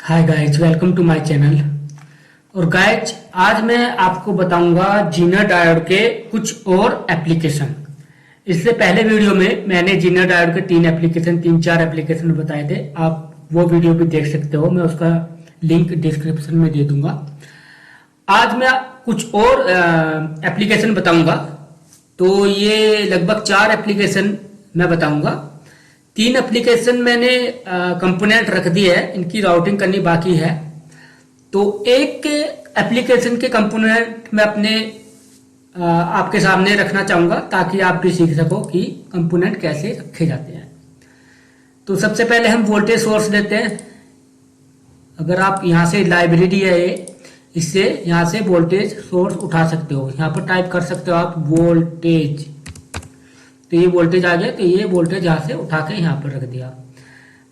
Hi guys, welcome to my channel. और guys, आज मैं आपको बताऊंगा जीनर डायोड के कुछ और एप्लीकेशन। इससे पहले वीडियो में मैंने जीनर डायोड के तीन चार एप्लीकेशन बताए थे। आप वो वीडियो भी देख सकते हो, मैं उसका लिंक डिस्क्रिप्शन में दे दूंगा। आज मैं कुछ और एप्लीकेशन बताऊंगा। तो ये लगभग चार एप्लीकेशन मैं बताऊंगा। तीन एप्लीकेशन मैंने कंपोनेंट रख दिए है, इनकी राउटिंग करनी बाकी है। तो एक एप्लीकेशन के कंपोनेंट मैं अपने आपके सामने रखना चाहूंगा ताकि आप भी सीख सको कि कंपोनेंट कैसे रखे जाते हैं। तो सबसे पहले हम वोल्टेज सोर्स लेते हैं। अगर आप यहाँ से लाइब्रेरी है इससे यहाँ से वोल्टेज सोर्स उठा सकते हो। यहाँ पर टाइप कर सकते हो आप वोल्टेज, तो ये वोल्टेज आ गया। तो ये वोल्टेज यहाँ से उठा के यहाँ पर रख दिया।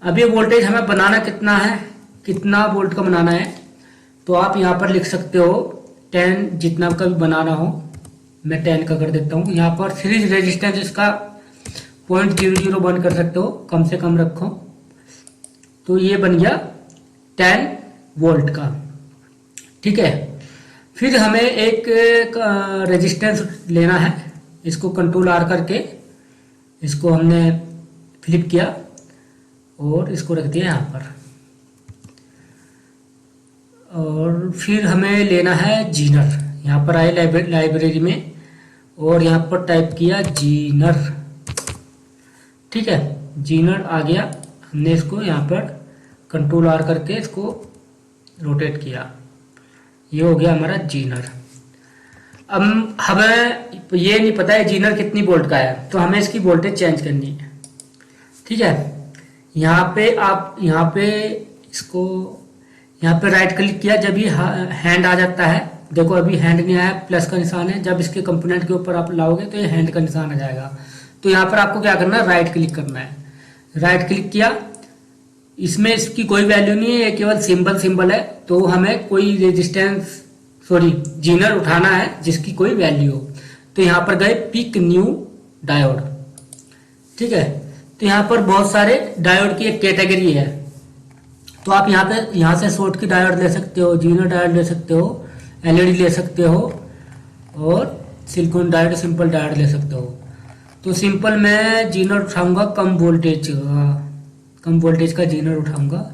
अब ये वोल्टेज हमें बनाना कितना है, कितना वोल्ट का बनाना है, तो आप यहाँ पर लिख सकते हो 10, जितना का भी बनाना हो। मैं 10 का कर देता हूँ। यहाँ पर सीरीज रेजिस्टेंस इसका 0.001 कर सकते हो, कम से कम रखो। तो ये बन गया 10 वोल्ट का। ठीक है, फिर हमें एक रेजिस्टेंस लेना है। इसको कंट्रोल आर करके इसको हमने फ्लिप किया और इसको रख दिया यहाँ पर। और फिर हमें लेना है जीनर। यहाँ पर आए लाइब्रेरी में और यहाँ पर टाइप किया जीनर। ठीक है, जीनर आ गया। हमने इसको यहाँ पर कंट्रोल आर करके इसको रोटेट किया। ये हो गया हमारा जीनर। अब हमें ये नहीं पता है जीनर कितनी वोल्ट का है, तो हमें इसकी वोल्टेज चेंज करनी है। ठीक है, यहाँ पे आप यहाँ पे राइट क्लिक किया। जब ये हैंड आ जाता है, देखो अभी हैंड नहीं आया, प्लस का निशान है। जब इसके कंपोनेंट के ऊपर आप लाओगे तो ये हैंड का निशान आ जाएगा। तो यहाँ पर आपको क्या करना है, राइट क्लिक करना है। राइट क्लिक किया, इसमें इसकी कोई वैल्यू नहीं है, ये केवल सिंबल है। तो हमें कोई रेजिस्टेंस जीनर उठाना है जिसकी कोई वैल्यू हो। तो यहाँ पर गए पिक न्यू डायोड। ठीक है, तो यहाँ पर बहुत सारे डायोड की एक कैटेगरी है। तो आप यहाँ से शॉर्ट की डायोड ले सकते हो, जीनर डायोड ले सकते हो, एलईडी ले सकते हो और सिलिकॉन डायोड, सिंपल डायोड ले सकते हो। तो सिंपल मैं जीनर उठाऊंगा, कम वोल्टेज का जीनर उठाऊंगा।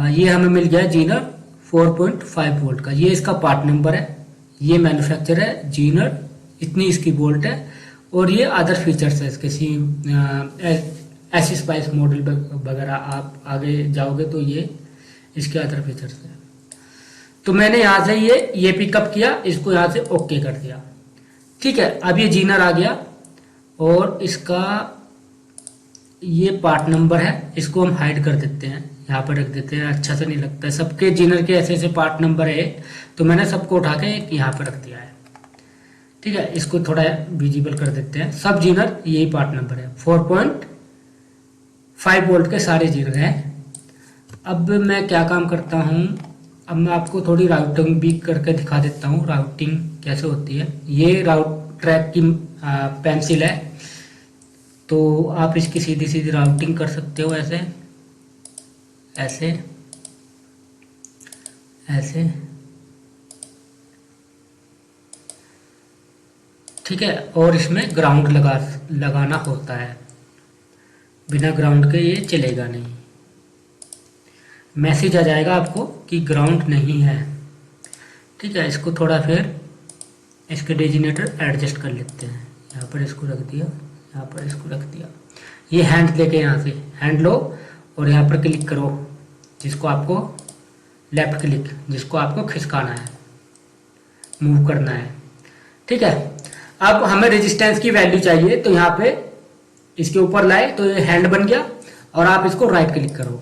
ये हमें मिल गया जीनर 4.5 वोल्ट का। ये इसका पार्ट नंबर है, ये मैन्युफैक्चर है जीनर, इतनी इसकी वोल्ट है। और ये अदर फीचर्स है इसके, ऐसी स्पाइस मॉडल वगैरह आप आगे जाओगे तो ये इसके अदर फीचर्स है। तो मैंने यहाँ से ये पिकअप किया, इसको यहाँ से ओके कर दिया। ठीक है, अब ये जीनर आ गया और इसका ये पार्ट नंबर है, इसको हम हाइड कर देते हैं, यहाँ पर रख देते हैं। अच्छा से नहीं लगता है, सबके जीनर के ऐसे ऐसे पार्ट नंबर है, तो मैंने सबको उठा के यहाँ पर रख दिया है। ठीक है, इसको थोड़ा विजिबल कर देते हैं। सब जीनर यही पार्ट नंबर है, 4.5 वोल्ट के सारे जीनर हैं। अब मैं क्या काम करता हूँ, अब मैं आपको थोड़ी राउटिंग भी करके दिखा देता हूँ, राउटिंग कैसे होती है। ये राउट ट्रैक की पेंसिल है, तो आप इसकी सीधी सीधी राउटिंग कर सकते हो, ऐसे ऐसे ऐसे। ठीक है, और इसमें ग्राउंड लगाना होता है, बिना ग्राउंड के ये चलेगा नहीं। मैसेज आ जाएगा आपको कि ग्राउंड नहीं है। ठीक है, इसको थोड़ा फिर इसके डेजिनेटर एडजस्ट कर लेते हैं। यहाँ पर इसको रख दिया, यहाँ पर इसको रख दिया। ये हैंड लेके यहाँ से हैंड लो और यहाँ पर क्लिक करो, जिसको आपको लेफ्ट क्लिक, जिसको आपको खिसकाना है, मूव करना है। ठीक है, अब हमें रेजिस्टेंस की वैल्यू चाहिए, तो यहाँ पे इसके ऊपर लाए तो ये हैंड बन गया। और आप इसको राइट क्लिक करो,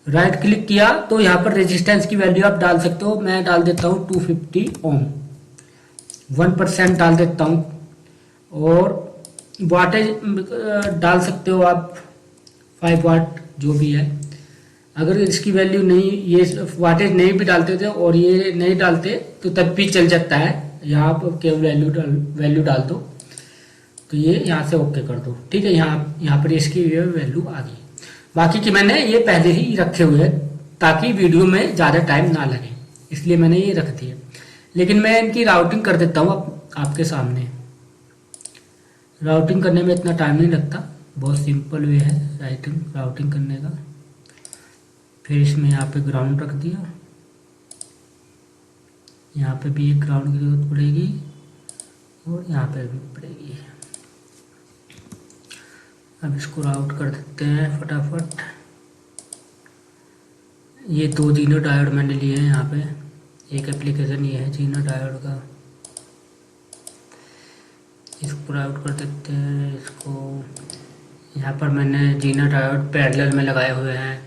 राइट क्लिक किया तो यहाँ पर रेजिस्टेंस की वैल्यू आप डाल सकते हो। मैं डाल देता हूँ 250 ओम, 1% डाल देता हूँ। और वाटेज डाल सकते हो आप 5 वाट, जो भी है। अगर इसकी वैल्यू नहीं, ये वाटेज नहीं भी डालते थे और ये नहीं डालते तो तब भी चल जाता है। यहाँ पर केवल वैल्यू डाल दो, तो ये यहाँ से ओके कर दो। ठीक है, यहाँ पर इसकी वैल्यू आ गई। बाकी की मैंने ये पहले ही रखे हुए हैं ताकि वीडियो में ज़्यादा टाइम ना लगे, इसलिए मैंने ये रख दिया। लेकिन मैं इनकी राउटिंग कर देता हूँ आपके सामने। राउटिंग करने में इतना टाइम नहीं लगता, बहुत सिंपल वे है राउटिंग करने का। फिर इसमें यहाँ पे ग्राउंड रख दिया, यहाँ पे भी एक ग्राउंड की जरूरत पड़ेगी और यहाँ पे भी पड़ेगी। अब इसको राउट कर देते हैं फटाफट। ये 2 जीनो डायोड मैंने लिए हैं यहाँ पे, एक एप्लीकेशन ये है जीनो डायोड का। इसको राउट कर देते हैं। इसको यहाँ पर मैंने जीनो डायोड पैरेलल में लगाए हुए हैं,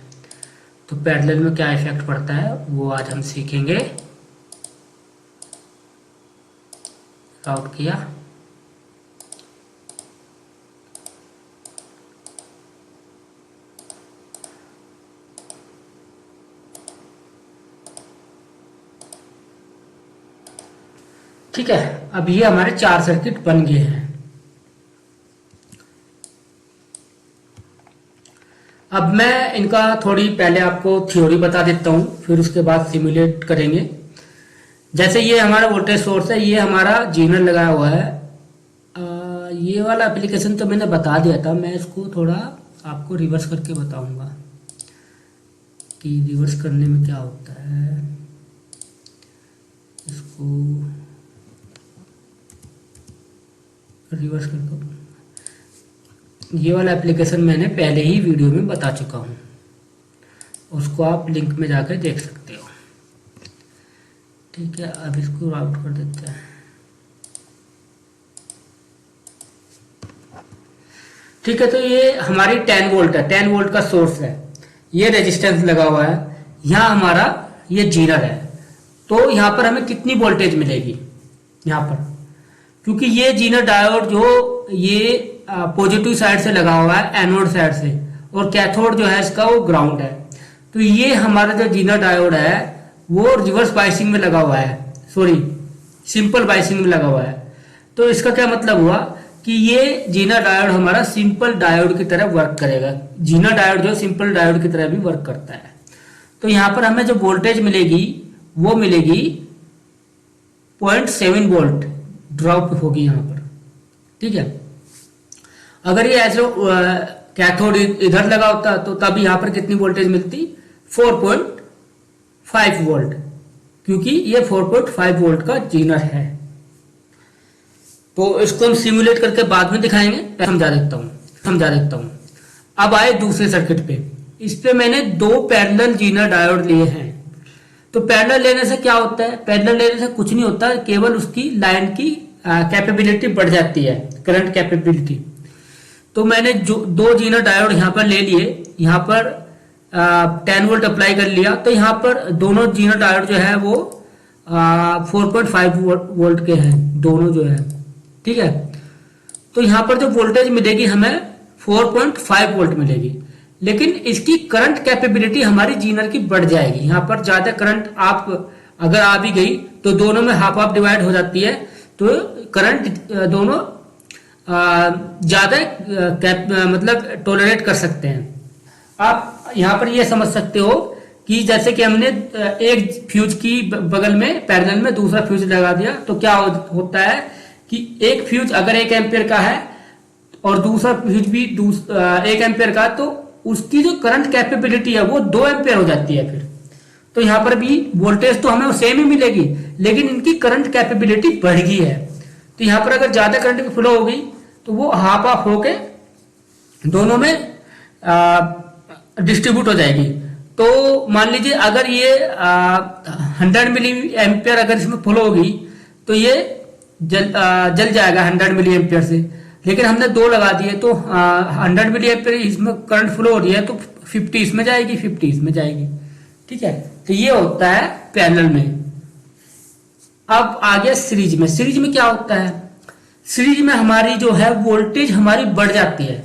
तो पैरेलल में क्या इफेक्ट पड़ता है वो आज हम सीखेंगे। राउट किया, ठीक है। अब ये हमारे 4 सर्किट बन गए हैं। अब मैं इनका थोड़ी पहले आपको थ्योरी बता देता हूं, फिर उसके बाद सिमुलेट करेंगे। जैसे ये हमारा वोल्टेज सोर्स है, ये हमारा जीनर लगाया हुआ है। ये वाला एप्लीकेशन तो मैंने बता दिया था, मैं इसको थोड़ा आपको रिवर्स करके बताऊंगा कि रिवर्स करने में क्या होता है। इसको रिवर्स करके, ये वाला एप्लीकेशन मैंने पहले ही वीडियो में बता चुका हूँ, उसको आप लिंक में जाकर देख सकते हो। ठीक है, अब इसको राउट कर देते हैं। ठीक है, तो ये हमारी 10 वोल्ट है, 10 वोल्ट का सोर्स है। ये रेजिस्टेंस लगा हुआ है, यहाँ हमारा ये जीनर है। तो यहाँ पर हमें कितनी वोल्टेज मिलेगी यहाँ पर, क्योंकि ये जीनर डायोड जो ये पॉजिटिव साइड से लगा हुआ है, एनोड साइड से, और कैथोड जो है इसका वो ग्राउंड है। तो ये हमारा जो जीनर डायोड है वो रिवर्स बायसिंग में लगा हुआ है, सॉरी सिंपल बायसिंग में लगा हुआ है। तो इसका क्या मतलब हुआ कि ये जीनर डायोड हमारा सिंपल डायोड की तरह वर्क करेगा। जीनर डायोड जो सिंपल डायोड की तरह भी वर्क करता है। तो यहाँ पर हमें जो वोल्टेज मिलेगी वो मिलेगी 0.7 वोल्ट ड्रॉप होगी यहाँ पर। ठीक है, अगर ये ऐसे कैथोड इधर लगा होता तो तब यहाँ पर कितनी वोल्टेज मिलती, 4.5 वोल्ट, क्योंकि ये 4.5 वोल्ट का जीनर है। तो इसको हम सिमुलेट करके बाद में दिखाएंगे, समझा देता हूं। अब आए दूसरे सर्किट पे। इस पे मैंने 2 पैरेलल जीनर डायोड लिए हैं। तो पैरेलल लेने से क्या होता है, पैरेलल लेने से कुछ नहीं होता, केवल उसकी लाइन की कैपेबिलिटी बढ़ जाती है, करंट कैपेबिलिटी। तो मैंने जो 2 जीनर डायोड यहाँ पर ले लिए, यहाँ पर 10 वोल्ट अप्लाई कर लिया। तो यहाँ पर दोनों जीनर डायोड जो है वो 4.5 वोल्ट के हैं, दोनों जो है। ठीक है, तो यहाँ पर जो वोल्टेज मिलेगी हमें 4.5 वोल्ट मिलेगी, लेकिन इसकी करंट कैपेबिलिटी हमारी जीनर की बढ़ जाएगी। यहाँ पर ज्यादा करंट आप अगर आ भी गई तो दोनों में हाफ हाफ डिवाइड हो जाती है, तो करंट दोनों ज्यादा मतलब टॉलरेट कर सकते हैं। आप यहाँ पर ये समझ सकते हो कि जैसे कि हमने एक फ्यूज की बगल में पैरेलल में दूसरा फ्यूज लगा दिया, तो क्या होता है कि एक फ्यूज अगर 1 एम्पियर का है और दूसरा फ्यूज भी 1 एम्पियर का, तो उसकी जो करंट कैपेबिलिटी है वो 2 एम्पियर हो जाती है फिर। तो यहाँ पर भी वोल्टेज तो हमें सेम ही मिलेगी, लेकिन इनकी करंट कैपेबिलिटी बढ़ गई है। तो यहाँ पर अगर ज्यादा करंट की फ्लो हो गई तो वो हाफ हाफ होके दोनों में डिस्ट्रीब्यूट हो जाएगी। तो मान लीजिए अगर ये 100 मिली एम्पियर अगर इसमें फ्लो होगी तो ये जल जाएगा 100 मिली एम्पियर से, लेकिन हमने 2 लगा दिए तो 100 मिली एम्पियर इसमें करंट फ्लो हो रही है, तो 50 इसमें जाएगी, 50 इसमें जाएगी। ठीक है, तो ये होता है पैरेलल में। अब आगे सीरीज में। सीरीज में क्या होता है, सीरीज में हमारी जो है वोल्टेज हमारी बढ़ जाती है।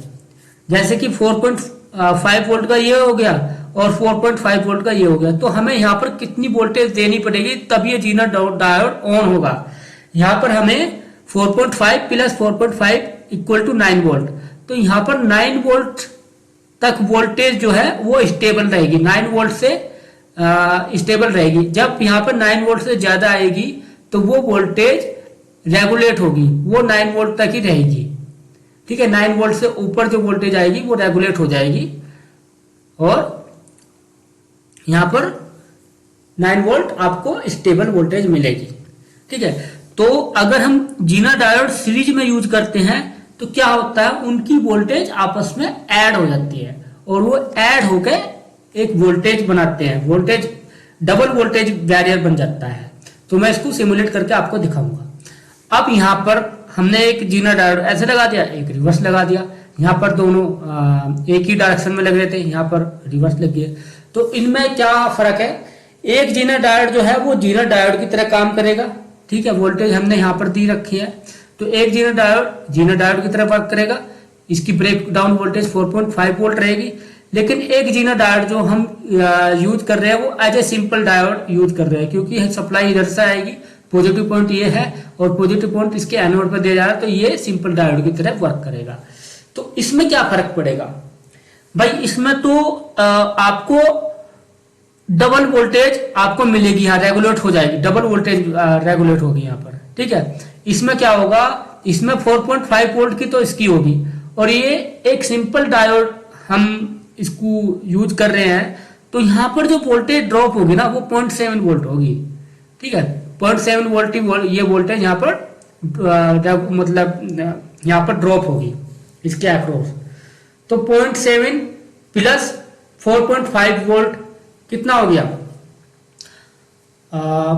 जैसे कि 4.5 वोल्ट का ये हो गया और 4.5 वोल्ट का ये हो गया, तो हमें यहाँ पर कितनी वोल्टेज देनी पड़ेगी तब ये जीनर डायोड ऑन होगा। यहाँ पर हमें 4.5 प्लस 4.5 इक्वल टू 9 वोल्ट। तो यहाँ पर 9 वोल्ट तक वोल्टेज जो है वो स्टेबल रहेगी। 9 वोल्ट से स्टेबल रहेगी। जब यहाँ पर 9 वोल्ट से ज्यादा आएगी तो वो वोल्टेज रेगुलेट होगी, वो 9 वोल्ट तक ही रहेगी। ठीक है, 9 वोल्ट से ऊपर जो वोल्टेज आएगी वो रेगुलेट हो जाएगी और यहां पर 9 वोल्ट आपको स्टेबल वोल्टेज मिलेगी। ठीक है, तो अगर हम जीना डायोड सीरीज में यूज करते हैं तो क्या होता है, उनकी वोल्टेज आपस में ऐड हो जाती है और वो ऐड होकर एक वोल्टेज बनाते हैं, वोल्टेज डबल वोल्टेज बैरियर बन जाता है। तो मैं इसको सिमुलेट करके आपको दिखाऊंगा। अब यहां पर हमने एक जीना डायोड ऐसे लगा दिया, एक रिवर्स लगा दिया। यहाँ पर दोनों एक ही डायरेक्शन में लग रहे थे, यहाँ पर रिवर्स लग गए। तो इनमें क्या फर्क है, एक जीना डायोड जो है वो जीना डायोड की तरह काम करेगा। ठीक है, वोल्टेज हमने यहाँ पर दी रखी है, तो एक जीना डायोड की तरह वर्क करेगा। इसकी ब्रेक डाउन वोल्टेज 4.5 वोल्ट रहेगी। लेकिन एक जीना डायोड जो हम यूज कर रहे हैं वो as a simple diode use कर रहे हैं, क्योंकि सप्लाई इधर से आएगी, पॉजिटिव पॉइंट ये है और पॉजिटिव पॉइंट इसके एनोड पर दिया जा रहा है, तो ये सिंपल डायोड की तरह वर्क करेगा। तो इसमें क्या फर्क पड़ेगा भाई, इसमें तो आपको डबल वोल्टेज आपको मिलेगी, यहाँ रेगुलेट हो जाएगी, डबल वोल्टेज रेगुलेट होगी यहाँ पर। ठीक है, इसमें क्या होगा, इसमें 4.5 वोल्ट की तो इसकी होगी और ये एक सिंपल डायोड हम इसको यूज कर रहे हैं, तो यहाँ पर जो वोल्टेज ड्रॉप होगी ना वो 0.7 वोल्ट होगी। ठीक है, 0.7 वोल्ट ये वोल्टेज यहाँ पर मतलब यहाँ पर ड्रॉप होगी इसके अक्रॉस। तो 0.7 प्लस 4.5 वोल्ट कितना हो गया,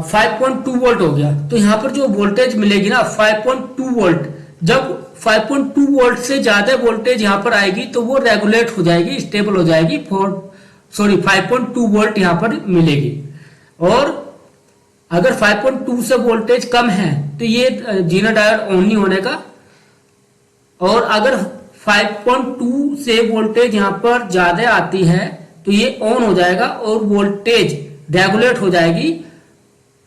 5.2 वोल्ट हो गया। तो यहाँ पर जो वोल्टेज मिलेगी ना 5.2 वोल्ट, जब 5.2 वोल्ट से ज्यादा वोल्टेज यहाँ पर आएगी तो वो रेगुलेट हो जाएगी, स्टेबल हो जाएगी। 5.2 वोल्ट यहाँ पर मिलेगी। और अगर 5.2 से वोल्टेज कम है तो ये जीना डायोड ऑन नहीं होने का, और अगर 5.2 से वोल्टेज यहाँ पर ज्यादा आती है तो ये ऑन हो जाएगा और वोल्टेज रेगुलेट हो जाएगी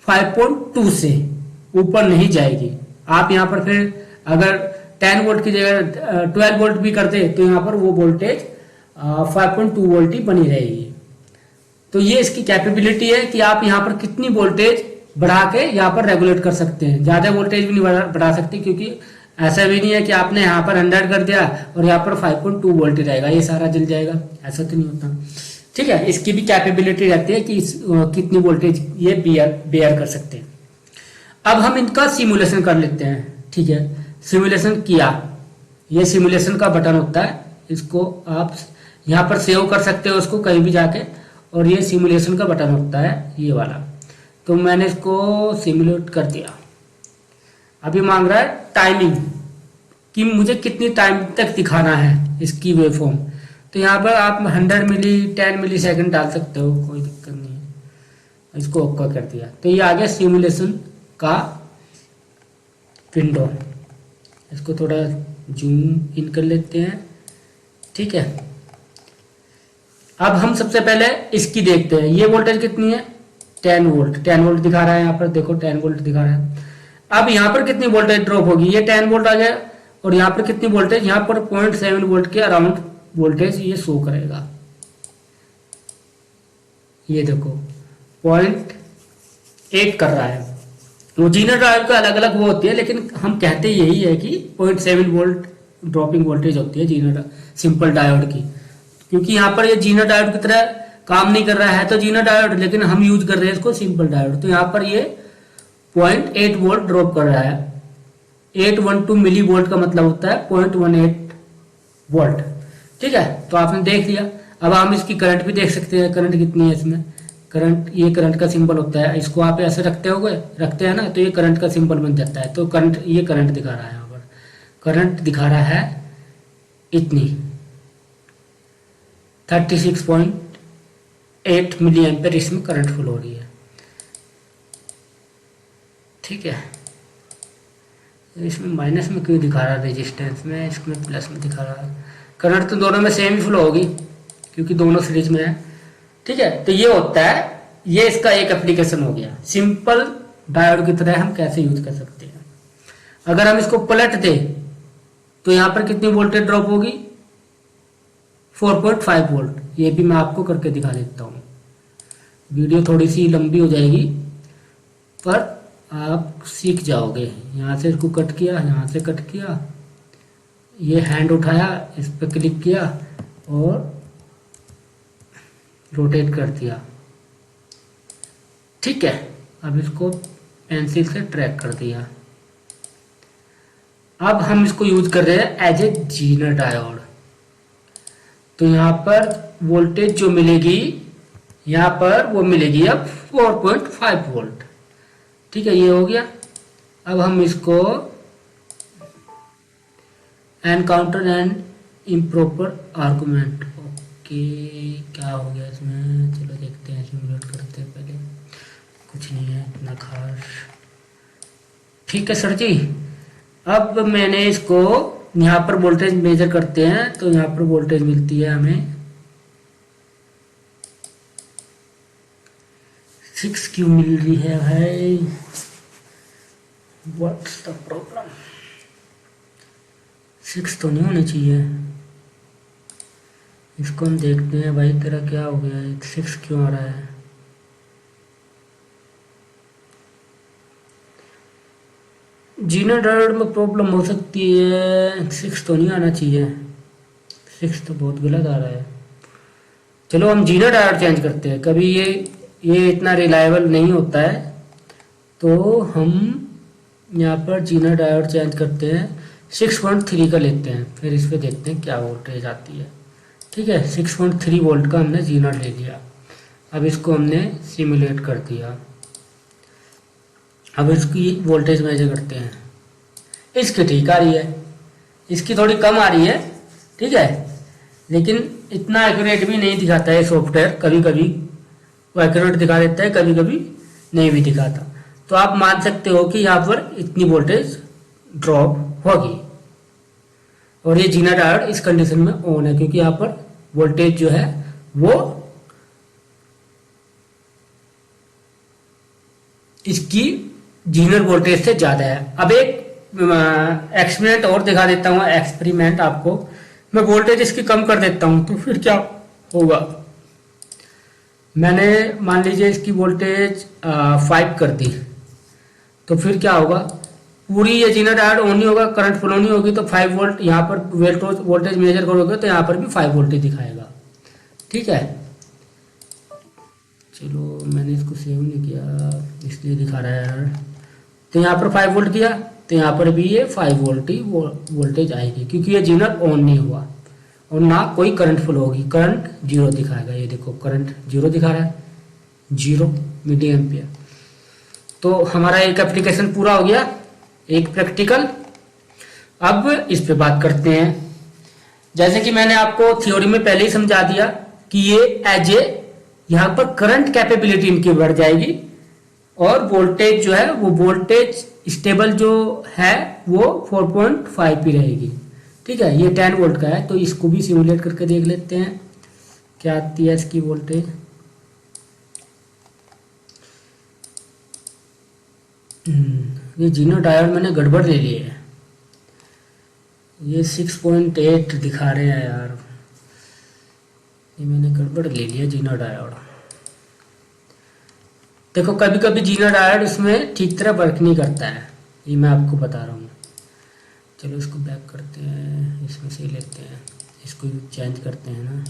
5.2 से ऊपर नहीं जाएगी। आप यहाँ पर फिर अगर 10 वोल्ट की जगह 12 वोल्ट भी करते तो यहाँ पर वो वोल्टेज 5.2 वोल्ट ही बनी रहेगी। तो ये इसकी कैपेबिलिटी है कि आप यहाँ पर कितनी वोल्टेज बढ़ा के यहाँ पर रेगुलेट कर सकते हैं। ज्यादा वोल्टेज भी नहीं बढ़ा सकते, क्योंकि ऐसा भी नहीं है कि आपने यहाँ पर 100 कर दिया और यहाँ पर 5.2 वोल्ट रहेगा, ये सारा जल जाएगा, ऐसा तो नहीं होता। ठीक है, इसकी भी कैपेबिलिटी रहती है कि कितनी वोल्टेज ये बेयर कर सकते हैं। अब हम इनका सिमुलेशन कर लेते हैं। ठीक है, सिमुलेशन किया, ये सिमुलेशन का बटन होता है, इसको आप यहाँ पर सेव कर सकते हो उसको कहीं भी जाके, और ये सिमुलेशन का बटन होता है ये वाला। तो मैंने इसको सिमुलेट कर दिया। अभी मांग रहा है टाइमिंग कि मुझे कितनी टाइम तक दिखाना है इसकी वेवफॉर्म। तो यहाँ पर आप 100 मिली 10 मिली सेकेंड डाल सकते हो, कोई दिक्कत नहीं है। इसको ओके कर दिया तो ये आ गया सिमुलेशन का विंडो। इसको थोड़ा जूम इन कर लेते हैं। ठीक है, अब हम सबसे पहले इसकी देखते हैं, ये वोल्टेज कितनी है, 10 वोल्ट। 10 वोल्ट दिखा रहा है यहाँ पर, देखो 10 वोल्ट दिखा रहा है। अब यहाँ पर कितनी वोल्टेज ड्रॉप होगी, ये 10 वोल्ट आ गया, और यहाँ पर कितनी वोल्टेज, यहाँ पर 0.7 वोल्ट के अराउंड वोल्टेज ये शो करेगा। ये देखो 0.8 कर रहा है। वो जीना डायोड का अलग अलग वो होती है, लेकिन हम कहते यही है कि 0.7 वोल्ट ड्रॉपिंग वोल्टेज होती है जीना सिंपल डायोड की, क्योंकि यहाँ पर ये जीना डायोड की तरह काम नहीं कर रहा है तो जीना डायोड, लेकिन हम यूज कर रहे हैं इसको सिंपल डायोड। तो यहाँ पर ये 0.8 वोल्ट ड्रॉप कर रहा है। 812 मिली वोल्ट का मतलब होता है 0.18 वोल्ट। ठीक है, तो आपने देख लिया। अब हम इसकी करंट भी देख सकते हैं, करंट कितनी है इसमें। करंट, ये करंट का सिंबल होता है, इसको आप ऐसे रखते हैं ना, तो ये करंट का सिंबल बन जाता है। तो करंट, ये करंट दिखा रहा है, यहाँ पर करंट दिखा रहा है इतनी 36.8 मिली एम्पेयर इसमें करंट फ्लो हो रही है। ठीक है, इसमें माइनस में क्यों दिखा रहा है, रेजिस्टेंस में, इसमें प्लस में दिखा रहा है। करंट तो दोनों में सेम ही फ्लो होगी क्योंकि दोनों सीरीज में है। ठीक है, तो ये होता है, ये इसका एक एप्लीकेशन हो गया। सिंपल डायोड की तरह हम कैसे यूज कर सकते हैं। अगर हम इसको पलट दें तो यहाँ पर कितनी वोल्टेज ड्रॉप होगी, 4.5 वोल्ट। ये भी मैं आपको करके दिखा देता हूँ। वीडियो थोड़ी सी लंबी हो जाएगी पर आप सीख जाओगे। यहाँ से इसको कट किया, यहाँ से कट किया, ये हैंड उठाया, इस पर क्लिक किया और रोटेट कर दिया। ठीक है, अब इसको पेंसिल से ट्रैक कर दिया। अब हम इसको यूज कर रहे हैं एज ए जीनर डायोड। तो यहाँ पर वोल्टेज जो मिलेगी, यहाँ पर वो मिलेगी अब 4.5 वोल्ट। ठीक है, ये हो गया। अब हम इसको encounter and improper argument, okay क्या हो गया इसमें, चलो देखते हैं, सिमुलेट करते हैं पहले। कुछ नहीं है इतना खास। ठीक है सर जी, अब मैंने इसको यहाँ पर वोल्टेज मेजर करते हैं तो यहाँ पर वोल्टेज मिलती है हमें 6 क्यों मिल रही है भाई, व्हाट्स द प्रॉब्लम। 6 तो नहीं होनी चाहिए। इसको हम देखते हैं भाई, तेरा क्या हो गया है, 6 क्यों आ रहा है। जीनर डायोड में प्रॉब्लम हो सकती है, 6 तो नहीं आना चाहिए, 6 तो बहुत गलत आ रहा है। चलो हम जीनर डायोड चेंज करते हैं, कभी ये इतना रिलायबल नहीं होता है, तो हम यहाँ पर जीनर डायोड चेंज करते हैं, 6.3 का लेते हैं, फिर इस पर देखते हैं क्या वोल्टेज आती है। ठीक है, 6.3 वोल्ट का हमने जीनर ले लिया। अब इसको हमने सिमुलेट कर दिया। अब इसकी वोल्टेज मेजर करते हैं, इसकी ठीक आ रही है, इसकी थोड़ी कम आ रही है। ठीक है, लेकिन इतना एक्यूरेट भी नहीं दिखाता है सॉफ्टवेयर, कभी कभी वो एक्यूरेट दिखा देता है, कभी कभी नहीं भी दिखाता। तो आप मान सकते हो कि यहाँ पर इतनी वोल्टेज ड्रॉप होगी। और ये जीनर डायोड इस कंडीशन में ऑन है क्योंकि यहाँ पर वोल्टेज जो है वो इसकी जीनर वोल्टेज से ज्यादा है। अब एक एक्सपेरिमेंट और दिखा देता हूँ, एक्सपेरिमेंट आपको। मैं वोल्टेज इसकी कम कर देता हूँ तो फिर क्या होगा। मैंने मान लीजिए इसकी वोल्टेज 5 कर दी, तो फिर क्या होगा, पूरी ये जीनर डायोड ऑन नहीं होगा, करंट फ्लो नहीं होगी, तो 5 वोल्ट यहाँ पर वोल्टेज मेजर करोगे तो यहाँ पर भी 5 वोल्ट ही दिखाएगा। ठीक है, चलो मैंने इसको सेव नहीं किया इसलिए दिखा रहा है यार। तो यहाँ पर 5 वोल्ट किया तो यहाँ पर भी ये 5 वोल्ट ही वोल्टेज आएगी क्योंकि ये जीनर ऑन नहीं हुआ और ना कोई करंट फ्लो होगी। करंट 0 दिखाएगा, ये देखो करंट 0 दिखा रहा है, 0 मिली एम्पियर। तो हमारा एक एप्लीकेशन पूरा हो गया, एक प्रैक्टिकल। अब इस पे बात करते हैं। जैसे कि मैंने आपको थ्योरी में पहले ही समझा दिया कि ये एज ए यहाँ पर करंट कैपेबिलिटी इनकी बढ़ जाएगी और वोल्टेज जो है वो वोल्टेज स्टेबल जो है वो 4.5 ही रहेगी। ठीक है, ये 10 वोल्ट का है तो इसको भी सिमुलेट करके देख लेते हैं क्या आती है इसकी वोल्टेज। ये जीनर डायोड मैंने गड़बड़ ले ली है, ये 6.8 दिखा रहे हैं यार, ये मैंने गड़बड़ ले लिया जीनर डायोड। देखो कभी कभी जीनर डायोड इसमें ठीक तरह वर्क नहीं करता है, ये मैं आपको बता रहा हूँ। चलो इसको बैक करते हैं, इसमें से लेते हैं, इसको चेंज करते हैं ना।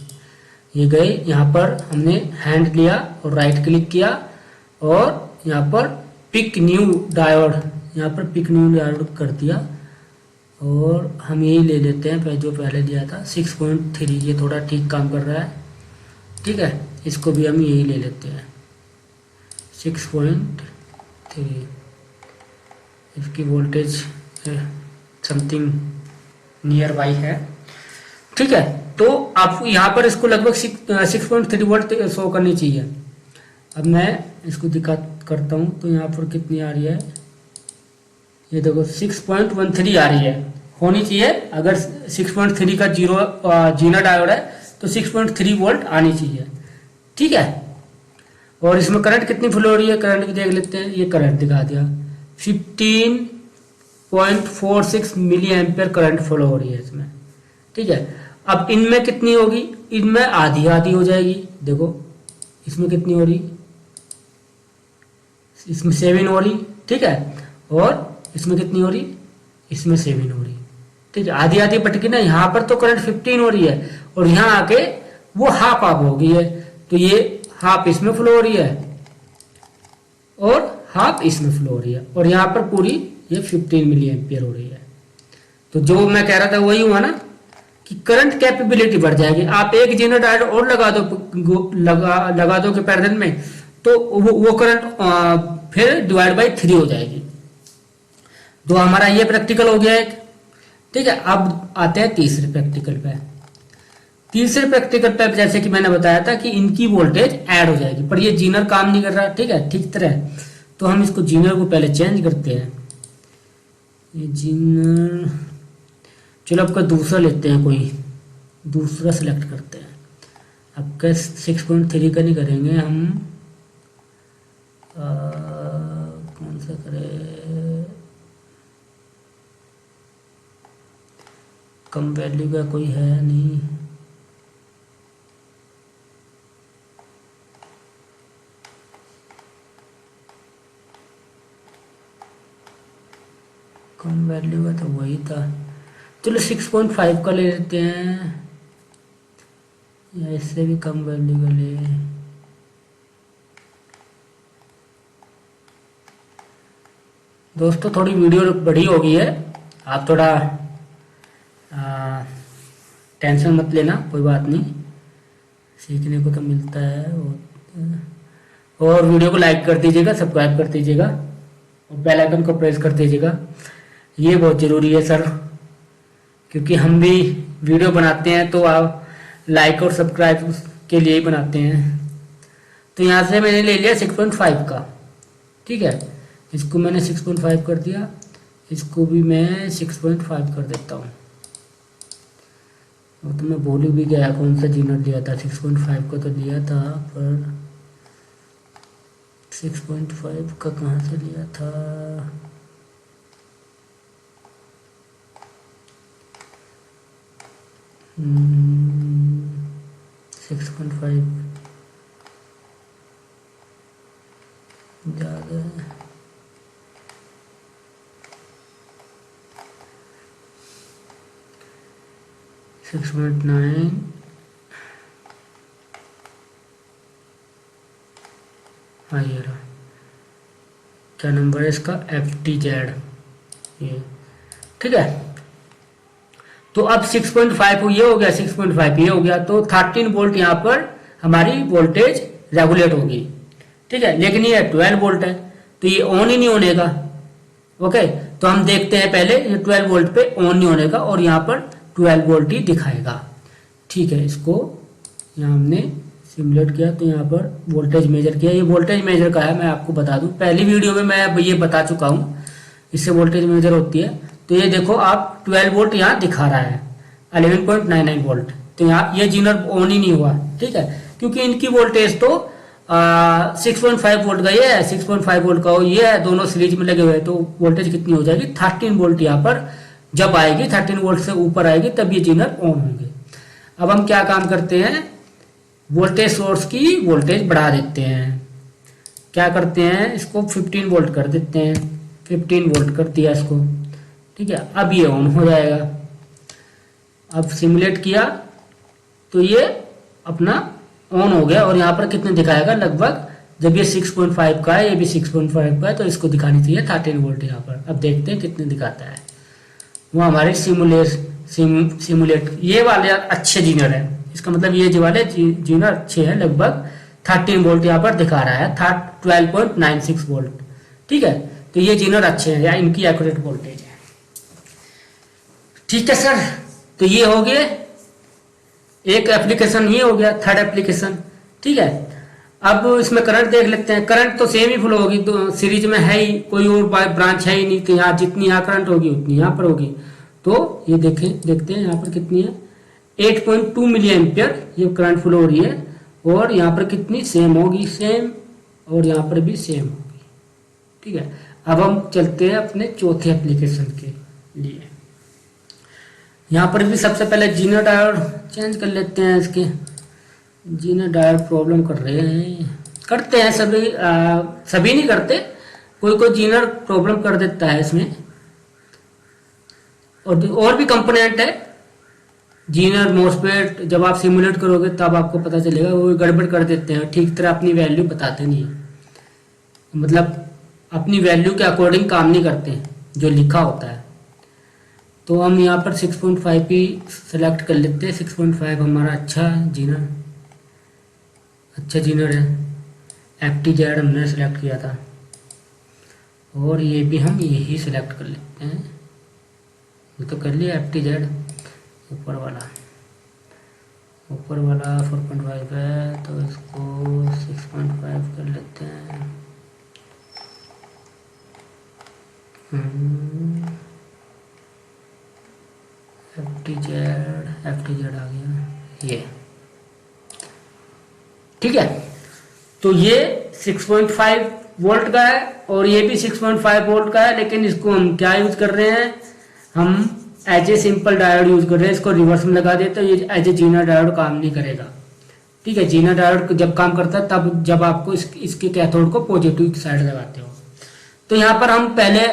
ये गए, यहाँ पर हमने हैंड लिया और राइट क्लिक किया और यहाँ पर पिक न्यू डायोड, यहाँ पर पिक न्यू डायोड कर दिया और हम यही ले लेते हैं जो पहले दिया था 6.3, ये थोड़ा ठीक काम कर रहा है। ठीक है, इसको भी हम यही ले लेते हैं 6.3, इसकी वोल्टेज समथिंग नियर बाई है। ठीक है, तो आप यहाँ पर इसको लगभग 6.3 वोल्ट शो करनी चाहिए। अब मैं इसको दिखा करता हूँ तो यहाँ पर कितनी आ रही है, ये देखो 6.13 आ रही है, होनी चाहिए। अगर 6.3 का जीनर डायोड है तो 6.3 वोल्ट आनी चाहिए। ठीक है, और इसमें करंट कितनी फ्लो हो रही है, करंट भी देख लेते हैं। ये करंट दिखा दिया 15.46 मिली एम्पियर करंट फ्लो हो रही है इसमें। ठीक है, अब इनमें कितनी होगी, इनमें आधी आधी हो जाएगी। देखो इसमें कितनी हो रही, इसमें 7 हो रही, ठीक है, और इसमें कितनी हो रही, इसमें 7 हो रही, ठीक है। आधी आधी पटकी ना, यहाँ पर तो करंट 15 हो रही है और यहाँ आके वो हाफ हाफ हो गई है, तो ये हाफ इसमें फ्लो हो रही है और हाफ इसमें फ्लो हो रही है, और यहाँ पर पूरी ये 15 मिली एम्पियर हो रही है। तो जो मैं कह रहा था वही हुआ ना कि करंट कैपेबिलिटी बढ़ जाएगी। आप एक जीरो डायोड और लगा दो के पैरेलल में, तो वो करंट फिर डिवाइड बाई 3 हो जाएगी। तो हमारा ये प्रैक्टिकल हो गया एक, ठीक है। अब आते हैं तीसरे प्रैक्टिकल पे। तीसरे प्रैक्टिकल पे जैसे कि मैंने बताया था कि इनकी वोल्टेज ऐड हो जाएगी, पर ये जीनर काम नहीं कर रहा, ठीक है, ठीक तरह। तो हम इसको जीनर को पहले चेंज करते हैं। ये जीनर, चलो आपका दूसरा लेते हैं, कोई दूसरा सिलेक्ट करते हैं। आपका 6.3 का नहीं करेंगे हम, कौन सा करें, कम वैल्यू का कोई है नहीं, कम वैल्यू का तो वही था। चलो 6.5 का ले लेते हैं, या इससे भी कम वैल्यू का ले। दोस्तों थोड़ी वीडियो बड़ी हो गई है, आप थोड़ा टेंशन मत लेना, कोई बात नहीं, सीखने को तो मिलता है। और वीडियो को लाइक कर दीजिएगा, सब्सक्राइब कर दीजिएगा और बेल आइकन को प्रेस कर दीजिएगा, ये बहुत ज़रूरी है सर, क्योंकि हम भी वीडियो बनाते हैं तो आप लाइक और सब्सक्राइब के लिए ही बनाते हैं। तो यहाँ से मैंने ले लिया 6.5 का, ठीक है, इसको मैंने 6.5 कर दिया, इसको भी मैं 6.5 कर देता हूँ। वो तो मैं भूल भी गया कौन सा जीनर लिया था, 6.5 का तो लिया था, पर 6.5 का कहाँ से लिया था, 6.5 ज़्यादा है। सिक्स पॉइंट 9, हाँ ये रहा, क्या नंबर है इसका, FTZ, ये, ठीक है। तो अब 6.5 ये हो गया, 6.5 ये हो गया, तो 13 वोल्ट यहाँ पर हमारी वोल्टेज रेगुलेट होगी, ठीक है। लेकिन ये 12 वोल्ट है तो ये ऑन ही नहीं होने का, ओके। तो हम देखते हैं पहले, ये 12 वोल्ट पे ऑन नहीं होने का और यहाँ पर 12 वोल्ट ही दिखाएगा, ठीक है। इसको यहाँ हमने सिमुलेट किया, तो यहाँ पर वोल्टेज मेजर किया। ये वोल्टेज मेजर का है, मैं आपको बता दूं, पहली वीडियो में मैं ये बता चुका हूँ, इससे वोल्टेज मेजर होती है। तो ये देखो आप 12 वोल्ट यहाँ दिखा रहा है, 11.99 वोल्ट, तो यहाँ ये जीनर ऑन ही नहीं हुआ, ठीक है, क्योंकि इनकी वोल्टेज तो 6.5 वोल्ट का ये है, 6.5 वोल्ट का ये है, दोनों सीरीज में लगे हुए हैं, तो वोल्टेज कितनी हो जाएगी, 13 वोल्ट यहाँ पर जब आएगी, 13 वोल्ट से ऊपर आएगी तब ये जीनर ऑन होंगे। अब हम क्या काम करते हैं, वोल्टेज सोर्स की वोल्टेज बढ़ा देते हैं। क्या करते हैं, इसको 15 वोल्ट कर देते हैं, 15 वोल्ट कर दिया इसको, ठीक है। अब ये ऑन हो जाएगा। अब सिमुलेट किया तो ये अपना ऑन हो गया, और यहाँ पर कितने दिखाएगा, लगभग, जब ये 6.5 का है, ये भी 6.5 का है, तो इसको दिखानी चाहिए 13 वोल्ट यहाँ पर। अब देखते हैं कितने दिखाता है। वो हमारे सिमुलेट ये वाले अच्छे जीनर है, इसका मतलब ये जो वाले जीनर अच्छे हैं, लगभग 13 वोल्ट यहाँ पर दिखा रहा है, 12.96 वोल्ट, ठीक है। तो ये जीनर अच्छे हैं, या इनकी एक्यूरेट वोल्टेज है, ठीक है सर। तो ये हो गया एक एप्लीकेशन, ये हो गया थर्ड एप्लीकेशन, ठीक है। अब इसमें करंट देख लेते हैं। करंट तो सेम ही फ्लो होगी, तो सीरीज में है ही, कोई और ब्रांच है ही नहीं, तो यहाँ जितनी यहाँ करंट होगी उतनी यहाँ पर होगी। तो ये देखते हैं यहाँ पर कितनी है, 8.2 मिली एम्पियर ये करंट फ्लो हो रही है, और यहाँ पर कितनी सेम होगी, सेम, और यहाँ पर भी सेम होगी, ठीक है। अब हम चलते हैं अपने चौथे एप्लीकेशन के लिए। यहाँ पर भी सबसे पहले जीनर डायोड चेंज कर लेते हैं। इसके जीनर डायोड प्रॉब्लम कर रहे हैं, करते हैं सभी, सभी नहीं करते, कोई कोई जीनर प्रॉब्लम कर देता है इसमें। और भी कंपोनेंट है जीनर मॉसफेट, जब आप सिमुलेट करोगे तब आपको पता चलेगा, वो गड़बड़ कर देते हैं, ठीक तरह अपनी वैल्यू बताते नहीं है, मतलब अपनी वैल्यू के अकॉर्डिंग काम नहीं करते जो लिखा होता है। तो हम यहाँ पर 6.5 ही सेलेक्ट कर लेते हैं। 6.5 हमारा अच्छा जीनर है। FTZ हमने सेलेक्ट किया था, और ये भी हम यही सेलेक्ट कर लेते हैं। ये तो कर लिया FTZ। ऊपर वाला 4.5 है, तो इसको 6.5 कर लेते हैं। FTZ आ गया ये, ठीक है। तो ये 6.5 वोल्ट का है और ये भी 6.5 वोल्ट का है, लेकिन इसको हम क्या यूज कर रहे हैं, हम as a simple diode use कर रहे हैं। इसको रिवर्स में लगा देते हैं, ये एज ए जीनर डायोड काम नहीं करेगा, ठीक है। जीनर डायोड जब काम करता है तब जब आपको इसके कैथोड को पॉजिटिव साइड लगाते हो। तो यहाँ पर हम पहले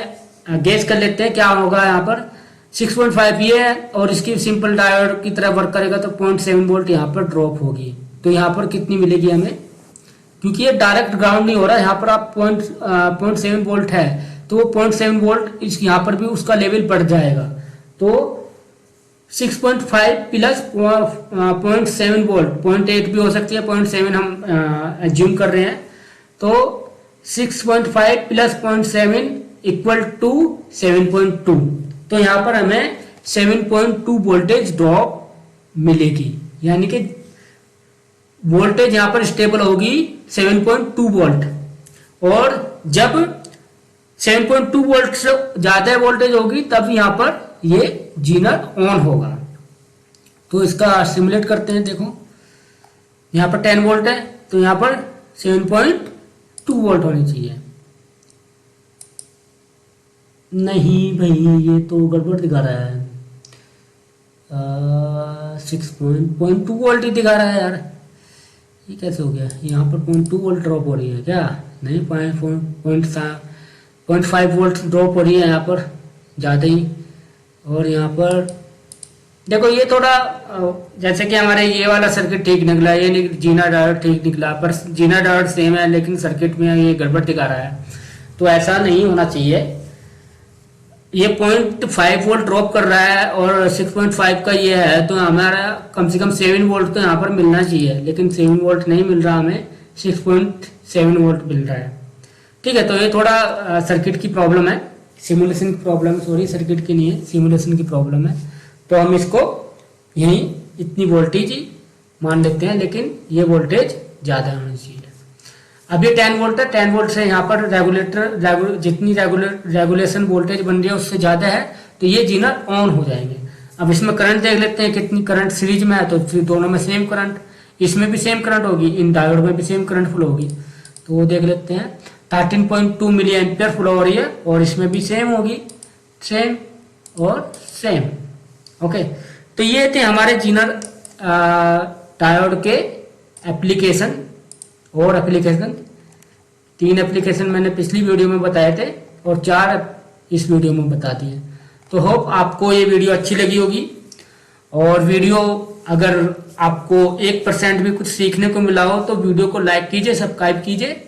गेस कर लेते हैं क्या होगा। यहाँ पर 6.5 ये है और इसकी सिंपल डायोड की तरह वर्क करेगा, तो 0.7 वोल्ट यहाँ पर ड्रॉप होगी। तो यहाँ पर कितनी मिलेगी हमें, क्योंकि ये डायरेक्ट ग्राउंड नहीं हो रहा है, यहाँ पर आप 0.7 वोल्ट है, तो वो 0.7 वोल्ट इस यहाँ पर भी उसका लेवल बढ़ जाएगा। तो 6.5 प्लस 0.7 वोल्ट, 0.8 भी हो सकती है, 0.7 हम एज्यूम कर रहे हैं। तो 6.5 प्लस 0.7 इक्वल टू 7.2। तो यहाँ पर हमें 7.2 वोल्टेज ड्रॉप मिलेगी, यानी कि वोल्टेज यहाँ पर स्टेबल होगी 7.2 वोल्ट। और जब 7.2 वोल्ट से ज्यादा वोल्टेज होगी तब यहाँ पर ये जीनर ऑन होगा। तो इसका सिमुलेट करते हैं। देखो यहाँ पर 10 वोल्ट है, तो यहाँ पर 7.2 वोल्ट होनी चाहिए। नहीं भाई, ये तो गड़बड़ दिखा रहा है, 6.2 वोल्ट ही दिखा रहा है यार, ये कैसे हो गया। यहाँ पर 0.2 वोल्ट ड्रॉप हो रही है क्या, नहीं 0.5 वोल्ट ड्रॉप हो रही है यहाँ पर ज़्यादा ही। और यहाँ पर देखो ये थोड़ा जैसे कि हमारे ये वाला सर्किट ठीक निकला, ये जीना डायोड ठीक निकला, पर जीना डायोड सेम है लेकिन सर्किट में ये गड़बड़ दिखा रहा है। तो ऐसा नहीं होना चाहिए। ये 0.5 वोल्ट ड्रॉप कर रहा है और 6.5 का ये है, तो हमारा कम से कम 7 वोल्ट तो यहाँ पर मिलना चाहिए, लेकिन 7 वोल्ट नहीं मिल रहा, हमें 6.7 वोल्ट मिल रहा है, ठीक है। तो ये थोड़ा सर्किट की प्रॉब्लम है, सिमुलेशन की प्रॉब्लम, सॉरी सर्किट की नहीं है, सिमुलेशन की प्रॉब्लम है। तो हम इसको यही इतनी वोल्टेज ही मान लेते हैं, लेकिन ये वोल्टेज ज़्यादा होनी चाहिए। अब ये 10 वोल्ट है, 10 वोल्ट से यहाँ पर जितनी रेगुलेशन वोल्टेज बन रही है उससे ज़्यादा है, तो ये जीनर ऑन हो जाएंगे। अब इसमें करंट देख लेते हैं कितनी करंट सीरीज में है, तो फिर दोनों में सेम करंट, इसमें भी सेम करंट होगी, इन डायोड में भी सेम करंट फ्लो होगी। तो वो देख लेते हैं, 13.2 मिली एम्पियर फ्लो हो रही है और इसमें भी सेम होगी, सेम और सेम। ओके, तो ये थे हमारे जीनर डायोड के एप्लीकेशन। और एप्लीकेशन 3 एप्लीकेशन मैंने पिछली वीडियो में बताए थे और 4 इस वीडियो में बता दिए। तो होप आपको ये वीडियो अच्छी लगी होगी, और वीडियो अगर आपको 1% भी कुछ सीखने को मिला हो तो वीडियो को लाइक कीजिए, सब्सक्राइब कीजिए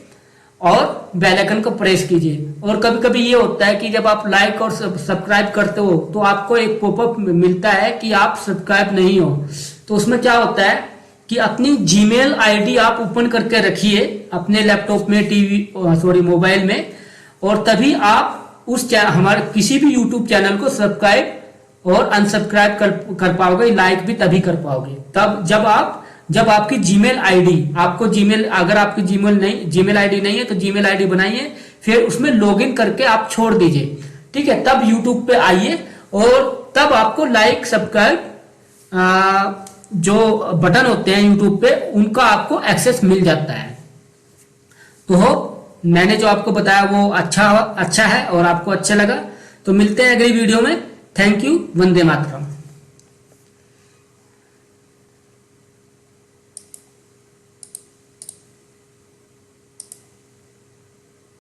और बेल आइकन को प्रेस कीजिए। और कभी कभी ये होता है कि जब आप लाइक और सब्सक्राइब करते हो तो आपको एक पॉपअप मिलता है कि आप सब्सक्राइब नहीं हो। तो उसमें क्या होता है कि अपनी जीमेल आईडी आप ओपन करके रखिए अपने लैपटॉप में, मोबाइल में, और तभी आप उस हमारे किसी भी यूट्यूब चैनल को सब्सक्राइब और अनसब्सक्राइब कर पाओगे, लाइक भी तभी कर पाओगे तब जब आपकी जीमेल आईडी, आपको जीमेल, अगर आपकी जीमेल आईडी नहीं है तो जीमेल आईडी बनाइए, फिर उसमें लॉगिन करके आप छोड़ दीजिए, ठीक है। तब यूट्यूब पे आइए और तब आपको लाइक सब्सक्राइब जो बटन होते हैं यूट्यूब पे उनका आपको एक्सेस मिल जाता है। तो हो मैंने जो आपको बताया वो अच्छा है और आपको अच्छा लगा। तो मिलते हैं अगली वीडियो में। Thank you. वंदे मातरम।